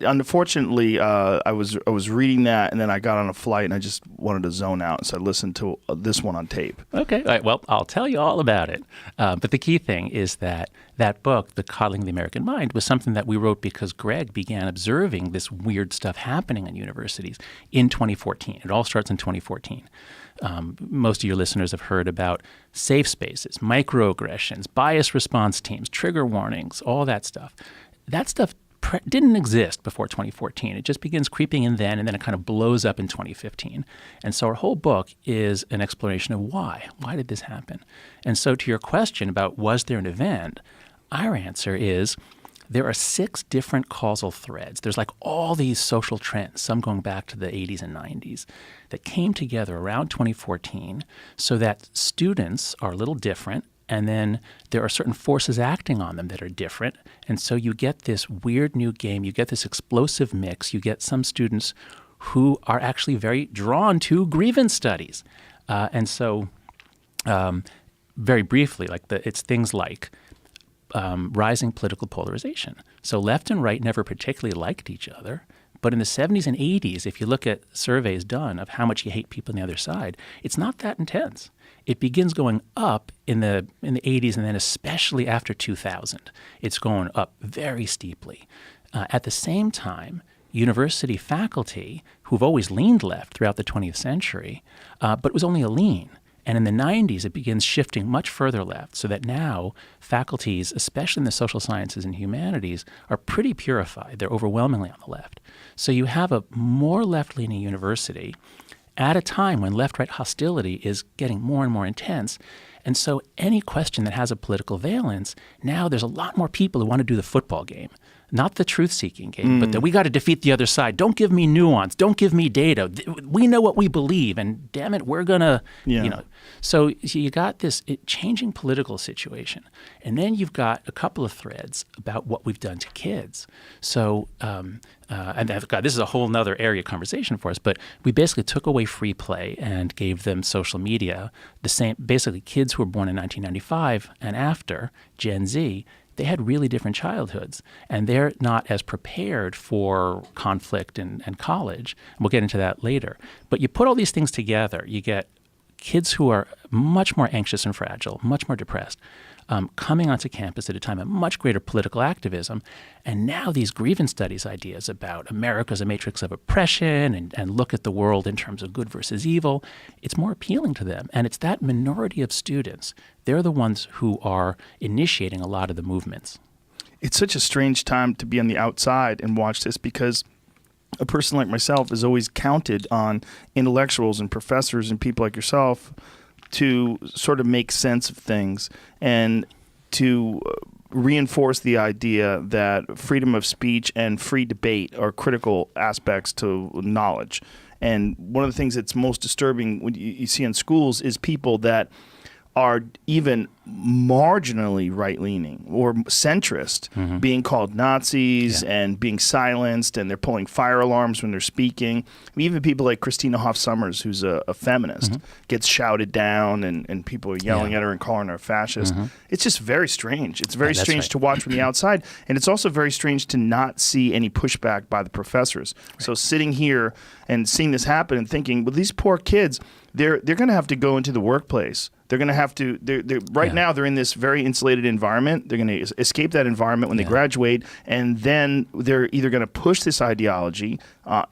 Unfortunately, I was reading that, and then I got on a flight, and I just wanted to zone out, so I listened to this one on tape. Okay. All right. Well, I'll tell you all about it. But the key thing is that that book, The Coddling of the American Mind, was something that we wrote because Greg began observing this weird stuff happening in universities in 2014. It all starts in 2014. Most of your listeners have heard about safe spaces, microaggressions, bias response teams, trigger warnings, all that stuff. That stuff didn't exist before 2014. It just begins creeping in then, and then it kind of blows up in 2015. And so our whole book is an exploration of why. Why did this happen? And so to your question about was there an event, our answer is there are 6 different causal threads. There's like all these social trends, some going back to the 80s and 90s, that came together around 2014 so that students are a little different. And then there are certain forces acting on them that are different. And so you get this weird new game. You get this explosive mix. You get some students who are actually very drawn to grievance studies. And so very briefly, it's things like rising political polarization. So left and right never particularly liked each other. But in the 70s and 80s, if you look at surveys done of how much you hate people on the other side, it's not that intense. It begins going up in the 80s, and then especially after 2000, it's going up very steeply. At the same time, university faculty, who've always leaned left throughout the 20th century, but it was only a lean. And in the 90s, it begins shifting much further left, so that now faculties, especially in the social sciences and humanities, are pretty purified. They're overwhelmingly on the left. So you have a more left-leaning university at a time when left-right hostility is getting more and more intense. And so any question that has a political valence, now there's a lot more people who want to do the football game, not the truth-seeking game, but that we got to defeat the other side. Don't give me nuance. Don't give me data. We know what we believe, and damn it, we're going to, So you got this changing political situation. And then you've got a couple of threads about what we've done to kids. So, and God, this is a whole nother area of conversation for us, but we basically took away free play and gave them social media. The same, basically kids who were born in 1995 and after, Gen Z, they had really different childhoods, and they're not as prepared for conflict and college. We'll get into that later. But you put all these things together, you get kids who are much more anxious and fragile, much more depressed, coming onto campus at a time of much greater political activism. And now these grievance studies ideas about America as a matrix of oppression and look at the world in terms of good versus evil, it's more appealing to them. And it's that minority of students, they're the ones who are initiating a lot of the movements. It's such a strange time to be on the outside and watch this, because a person like myself is always counted on intellectuals and professors and people like yourself to sort of make sense of things and to reinforce the idea that freedom of speech and free debate are critical aspects to knowledge. And one of the things that's most disturbing when you see in schools is people that are even marginally right-leaning or centrist being called Nazis and being silenced, and they're pulling fire alarms when they're speaking. Even people like Christina Hoff Sommers, who's a feminist, gets shouted down, and people are yelling at her and calling her a fascist. It's just very strange. It's very strange to watch from the outside, and it's also very strange to not see any pushback by the professors. So sitting here and seeing this happen and thinking, well, these poor kids, they're going to have to go into the workplace. They're going to have to, right now they're in this very insulated environment. They're going to escape that environment when they graduate, and then they're either going to push this ideology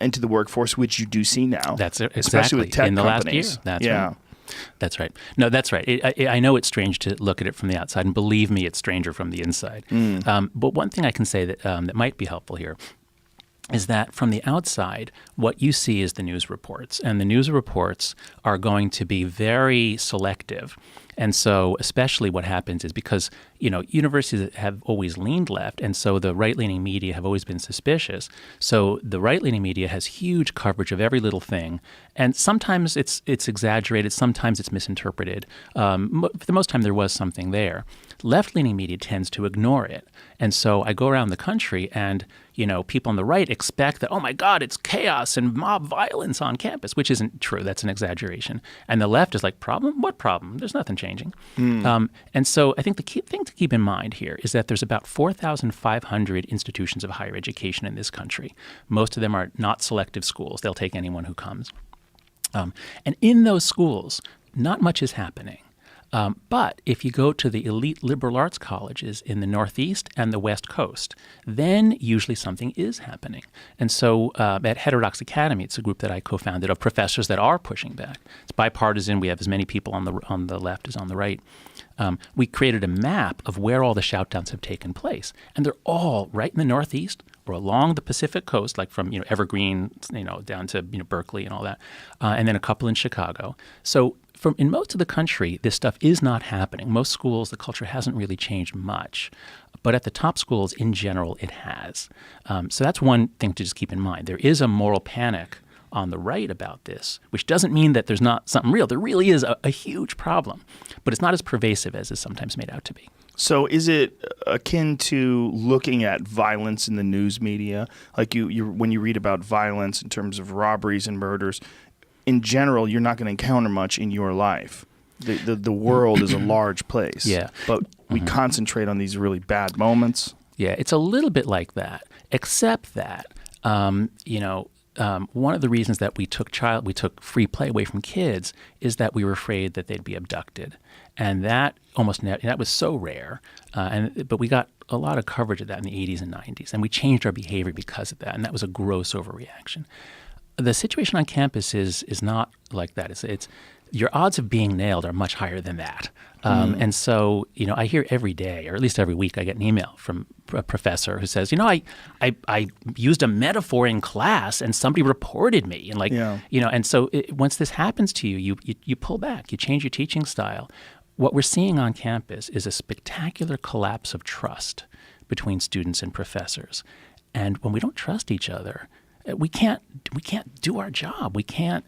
into the workforce, which you do see now. That's exactly. Especially with tech in the companies. last year. That's right. That's right. No, that's right. I know it's strange to look at it from the outside, and believe me, it's stranger from the inside. But one thing I can say that might be helpful here is that from the outside, what you see is the news reports. And the news reports are going to be very selective. And so especially what happens is because, universities have always leaned left, and so the right-leaning media have always been suspicious. So the right-leaning media has huge coverage of every little thing. And sometimes it's exaggerated, sometimes it's misinterpreted. For the most time, there was something there. Left-leaning media tends to ignore it. And so I go around the country and people on the right expect that, oh my God, it's chaos and mob violence on campus, which isn't true. That's an exaggeration. And the left is like, problem? What problem? There's nothing changing. And so I think the key thing to keep in mind here is that there's about 4,500 institutions of higher education in this country. Most of them are not selective schools. They'll take anyone who comes. And in those schools, not much is happening. But if you go to the elite liberal arts colleges in the Northeast and the West Coast, then usually something is happening. And so at Heterodox Academy, it's a group that I co-founded of professors that are pushing back. It's bipartisan. We have as many people on the left as on the right. We created a map of where all the shoutdowns have taken place. And they're all right in the Northeast or along the Pacific coast, like from Evergreen down to Berkeley and all that, and then a couple in Chicago. So in most of the country, this stuff is not happening. Most schools, the culture hasn't really changed much. But at the top schools, in general, it has. So that's one thing to just keep in mind. There is a moral panic on the right about this, which doesn't mean that there's not something real. There really is a huge problem. But it's not as pervasive as is sometimes made out to be. So is it akin to looking at violence in the news media? Like when you read about violence in terms of robberies and murders, in general, you're not going to encounter much in your life. The world is a large place. Yeah. But we concentrate on these really bad moments. Yeah, it's a little bit like that, except that, one of the reasons that we took free play away from kids is that we were afraid that they'd be abducted. And that that was so rare. But we got a lot of coverage of that in the 80s and 90s. And we changed our behavior because of that. And that was a gross overreaction. The situation on campus is not like that. It's your odds of being nailed are much higher than that. And so, I hear every day, or at least every week, I get an email from a professor who says, I used a metaphor in class and somebody reported me. And and so once this happens to you, you pull back, you change your teaching style. What we're seeing on campus is a spectacular collapse of trust between students and professors. And when we don't trust each other, we can't do our job. We can't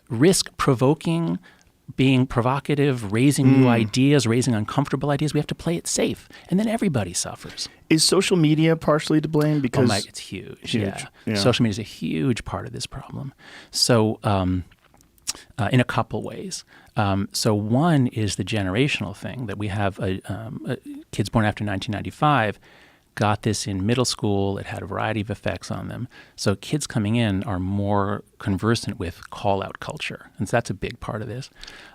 risk provoking, being provocative, raising new ideas, raising uncomfortable ideas. We have to play it safe, and then everybody suffers. Is social media partially to blame? Because it's huge. Yeah. Social media is a huge part of this problem. So, in a couple ways. So one is the generational thing that we have kids born after 1995 got this in middle school. It had a variety of effects on them. So kids coming in are more conversant with call-out culture, and so that's a big part of this.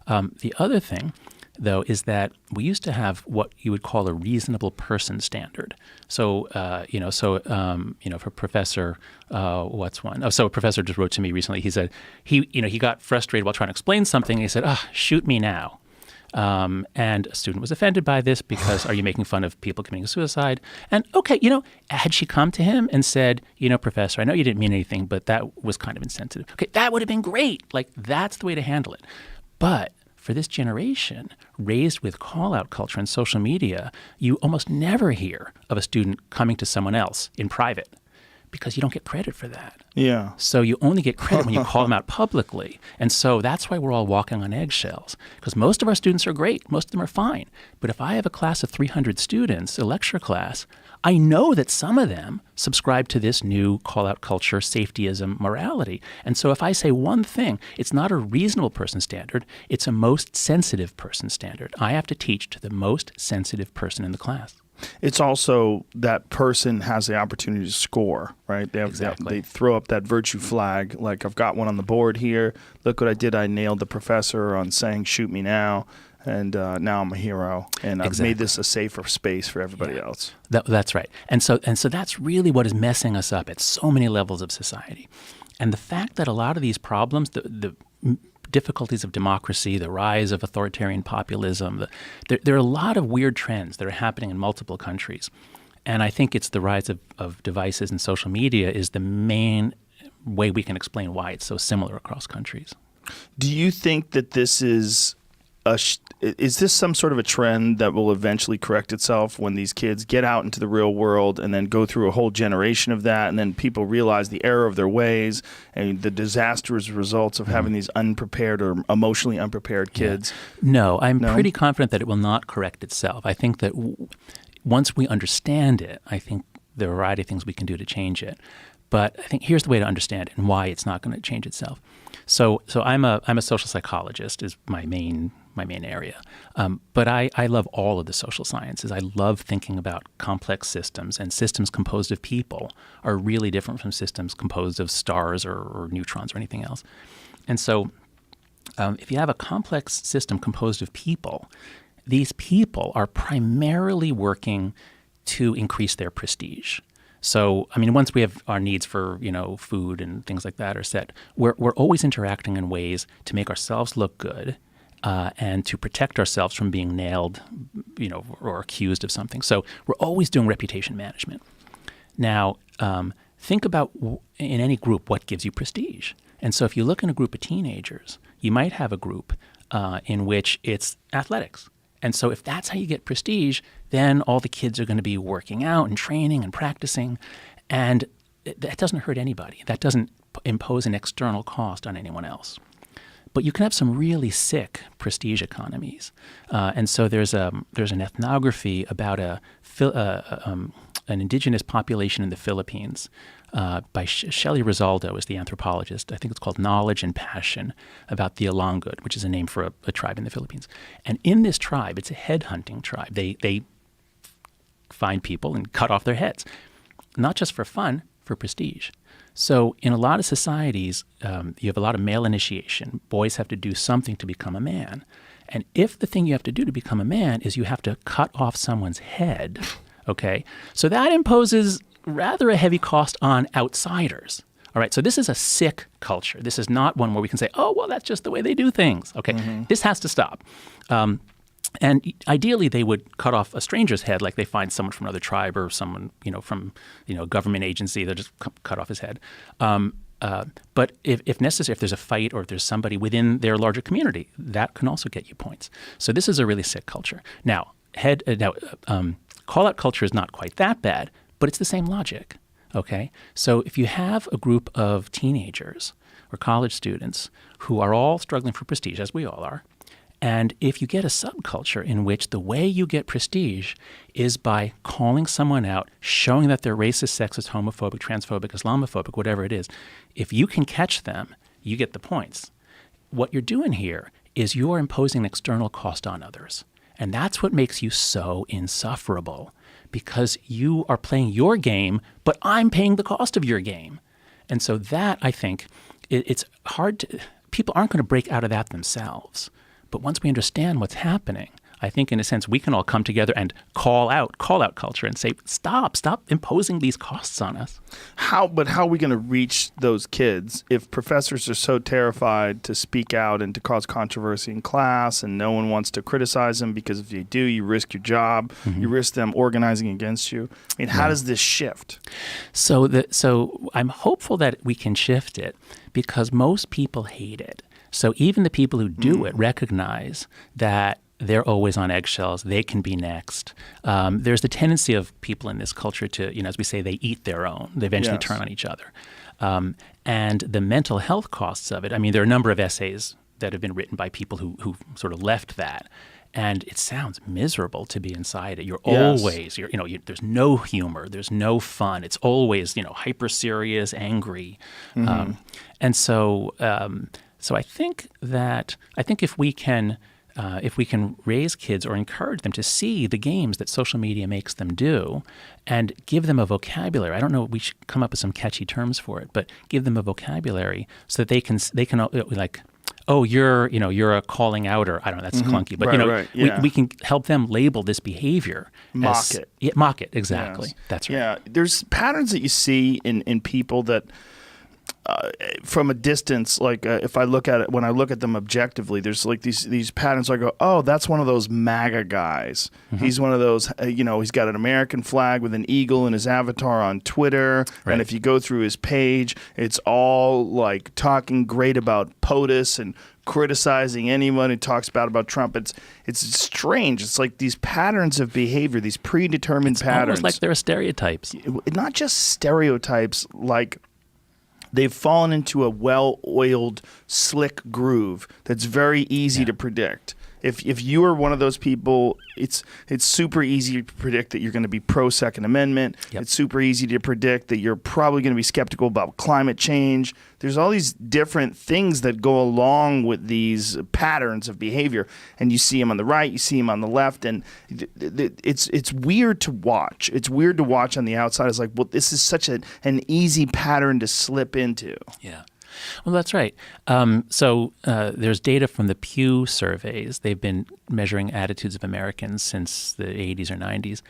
The other thing, though, is that we used to have what you would call a reasonable person standard. So, for Professor, what's one? Oh, so a professor just wrote to me recently. He said he got frustrated while trying to explain something. He said, shoot me now. And a student was offended by this because, are you making fun of people committing suicide? And okay, had she come to him and said, Professor, I know you didn't mean anything, but that was kind of insensitive. Okay, that would have been great. Like, that's the way to handle it. But for this generation, raised with call-out culture and social media, you almost never hear of a student coming to someone else in private, because you don't get credit for that. Yeah. So you only get credit when you call them out publicly. And so that's why we're all walking on eggshells, because most of our students are great. Most of them are fine. But if I have a class of 300 students, a lecture class, I know that some of them subscribe to this new call-out culture, safetyism, morality. And so if I say one thing, it's not a reasonable person standard. It's a most sensitive person standard. I have to teach to the most sensitive person in the class. It's also that person has the opportunity to score, right? They throw up that virtue flag, like, I've got one on the board here. Look what I did. I nailed the professor on saying, shoot me now. And now I'm a hero. And I've made this a safer space for everybody else. That's right. And so that's really what is messing us up at so many levels of society. And the fact that a lot of these problems, the difficulties of democracy, the rise of authoritarian populism. There are a lot of weird trends that are happening in multiple countries. And I think it's the rise of devices and social media is the main way we can explain why it's so similar across countries. Do you think that this is this some sort of a trend that will eventually correct itself when these kids get out into the real world and then go through a whole generation of that, and then people realize the error of their ways and the disastrous results of having these unprepared or emotionally unprepared kids? No, I'm pretty confident that it will not correct itself. I think that once we understand it, I think there are a variety of things we can do to change it. But I think here's the way to understand it and why it's not going to change itself. So I'm a social psychologist is my main area. But I love all of the social sciences. I love thinking about complex systems, and systems composed of people are really different from systems composed of stars or neutrons or anything else. And so if you have a complex system composed of people, these people are primarily working to increase their prestige. So, I mean, once we have our needs for, food and things like that are set, we're always interacting in ways to make ourselves look good and to protect ourselves from being nailed, or accused of something. So we're always doing reputation management. Now, think about in any group what gives you prestige. And so if you look in a group of teenagers, you might have a group in which it's athletics. And so if that's how you get prestige, then all the kids are going to be working out and training and practicing. And that doesn't hurt anybody. That doesn't impose an external cost on anyone else. But you can have some really sick prestige economies. And so there's an ethnography about an indigenous population in the Philippines by Shelley Rizaldo is the anthropologist. I think it's called Knowledge and Passion, about the Alangud, which is a name for a tribe in the Philippines. And in this tribe, it's a head-hunting tribe. They find people and cut off their heads, not just for fun, for prestige. So in a lot of societies, you have a lot of male initiation. Boys have to do something to become a man. And if the thing you have to do to become a man is you have to cut off someone's head, okay, so that imposes rather a heavy cost on outsiders. All right, so this is a sick culture. This is not one where we can say, oh, well, that's just the way they do things. Okay, This has to stop. And ideally, they would cut off a stranger's head, like they find someone from another tribe or someone, from, a government agency. They'll just cut off his head. But if necessary, if there's a fight or if there's somebody within their larger community, that can also get you points. So this is a really sick culture. Now, call-out culture is not quite that bad, but it's the same logic. Okay, so if you have a group of teenagers or college students who are all struggling for prestige, as we all are, and if you get a subculture in which the way you get prestige is by calling someone out, showing that they're racist, sexist, homophobic, transphobic, Islamophobic, whatever it is, if you can catch them, you get the points. What you're doing here is you're imposing an external cost on others. And that's what makes you so insufferable, because you are playing your game, but I'm paying the cost of your game. And so that, I think, it's hard to – people aren't going to break out of that themselves. But once we understand what's happening, I think in a sense we can all come together and call out culture and say, stop imposing these costs on us. How are we going to reach those kids if professors are so terrified to speak out and to cause controversy in class, and no one wants to criticize them because if you do, you risk your job, you risk them organizing against you? I mean, how does this shift? So I'm hopeful that we can shift it because most people hate it. So even the people who do it recognize that they're always on eggshells. They can be next. There's the tendency of people in this culture to, as we say, they eat their own. They eventually turn on each other. And the mental health costs of it, I mean, there are a number of essays that have been written by people who sort of left that. And it sounds miserable to be inside it. You're always, there's no humor. There's no fun. It's always, hyper serious, angry. And so I think if we can raise kids or encourage them to see the games that social media makes them do and give them a vocabulary. I don't know, we should come up with some catchy terms for it, but give them a vocabulary so that they can like, oh, you're a calling outer. I don't know, that's clunky, but we can help them label this behavior. Mock it. Yeah, mock it, exactly. Yes. That's right. Yeah, there's patterns that you see in people that from a distance, like if I look at it, when I look at them objectively, there's like these patterns. I go, oh, that's one of those MAGA guys. He's one of those, he's got an American flag with an eagle in his avatar on Twitter. Right. And if you go through his page, it's all like talking great about POTUS and criticizing anyone who talks bad about Trump. It's strange. It's like these patterns of behavior, these predetermined patterns. Almost like there are stereotypes. Not just stereotypes, like they've fallen into a well-oiled, slick groove that's very easy to predict. if you are one of those people, it's super easy to predict that you're going to be pro Second Amendment. Yep. It's super easy to predict that you're probably going to be skeptical about climate change. There's all these different things that go along with these patterns of behavior, and you see them on the right, you see them on the left, and it's weird to watch. It's weird to watch on the outside. It's like, well, this is such an easy pattern to slip into. Yeah. Well, that's right. So there's data from the Pew surveys. They've been measuring attitudes of Americans since the 80s or 90s,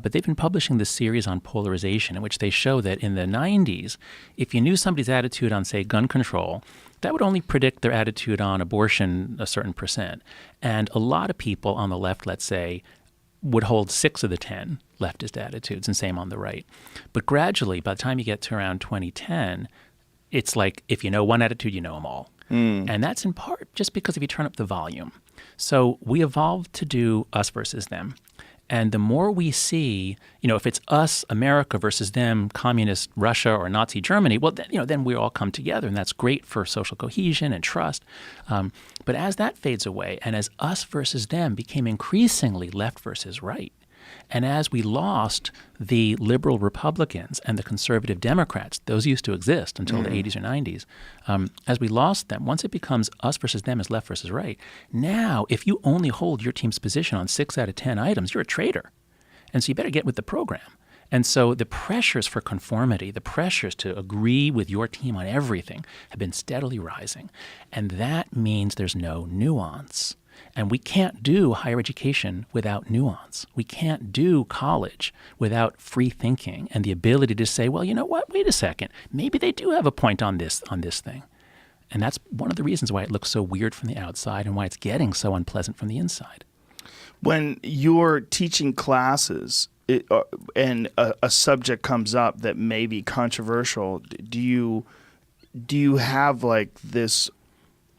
but they've been publishing this series on polarization in which they show that in the 90s, if you knew somebody's attitude on, say, gun control, that would only predict their attitude on abortion a certain percent. And a lot of people on the left, let's say, would hold 6 of the 10 leftist attitudes, and same on the right. But gradually, by the time you get to around 2010, it's like if you know one attitude, you know them all. And that's in part just because if you turn up the volume. So we evolved to do us versus them. And the more we see, if it's us, America, versus them, communist Russia or Nazi Germany, well, then we all come together, and that's great for social cohesion and trust. But as that fades away, and as us versus them became increasingly left versus right, and as we lost the liberal Republicans and the conservative Democrats, those used to exist until the 80s or 90s, as we lost them, once it becomes us versus them as left versus right, now if you only hold your team's position on 6 out of 10 items, you're a traitor. And so you better get with the program. And so the pressures for conformity, the pressures to agree with your team on everything have been steadily rising. And that means there's no nuance. And we can't do higher education without nuance. We can't do college without free thinking and the ability to say, well, you know what? Wait a second. Maybe they do have a point on this thing. And that's one of the reasons why it looks so weird from the outside and why it's getting so unpleasant from the inside. When you're teaching classes and a subject comes up that may be controversial, do you have like this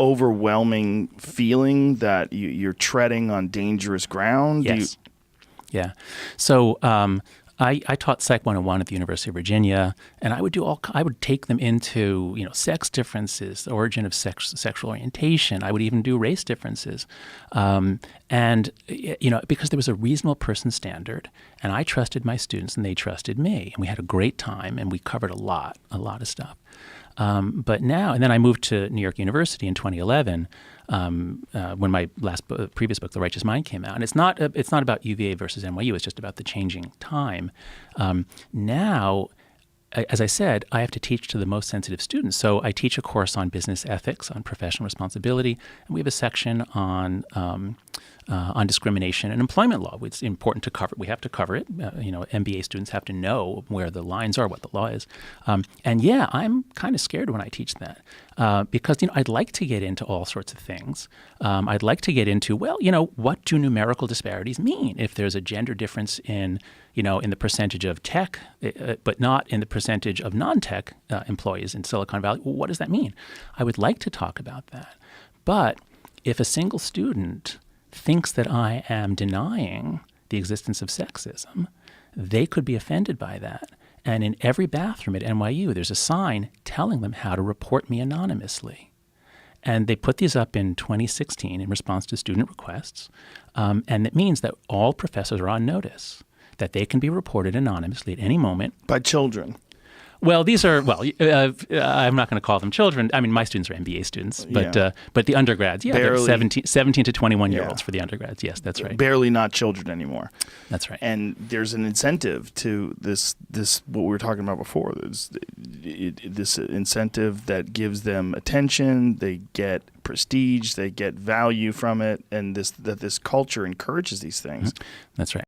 overwhelming feeling that you're treading on dangerous ground? Yes. Yeah. So I taught Psych 101 at the University of Virginia, and I would take them into sex differences, the origin of sexual orientation. I would even do race differences, and because there was a reasonable person standard, and I trusted my students and they trusted me, and we had a great time, and we covered a lot of stuff. But now, and then I moved to New York University in 2011 when my previous book, The Righteous Mind, came out. And it's not about UVA versus NYU. It's just about the changing time. Now, as I said, I have to teach to the most sensitive students. So I teach a course on business ethics, on professional responsibility, and we have a section on discrimination and employment law. It's important to cover. We have to cover it. MBA students have to know where the lines are, what the law is. And yeah, I'm kind of scared when I teach that because I'd like to get into all sorts of things. I'd like to get into what do numerical disparities mean? If there's a gender difference in the percentage of tech, but not in the percentage of non-tech employees in Silicon Valley, well, what does that mean? I would like to talk about that. But if a single student thinks that I am denying the existence of sexism, they could be offended by that. And in every bathroom at NYU, there's a sign telling them how to report me anonymously. And they put these up in 2016 in response to student requests. And it means that all professors are on notice that they can be reported anonymously at any moment. By children. Well, these are, I'm not going to call them children. I mean, my students are MBA students, but the undergrads, they're 17 to 21-year-olds for the undergrads. Yes, that's right. Barely not children anymore. That's right. And there's an incentive to this what we were talking about before. There's this incentive that gives them attention, they get prestige, they get value from it, and this culture encourages these things. That's right.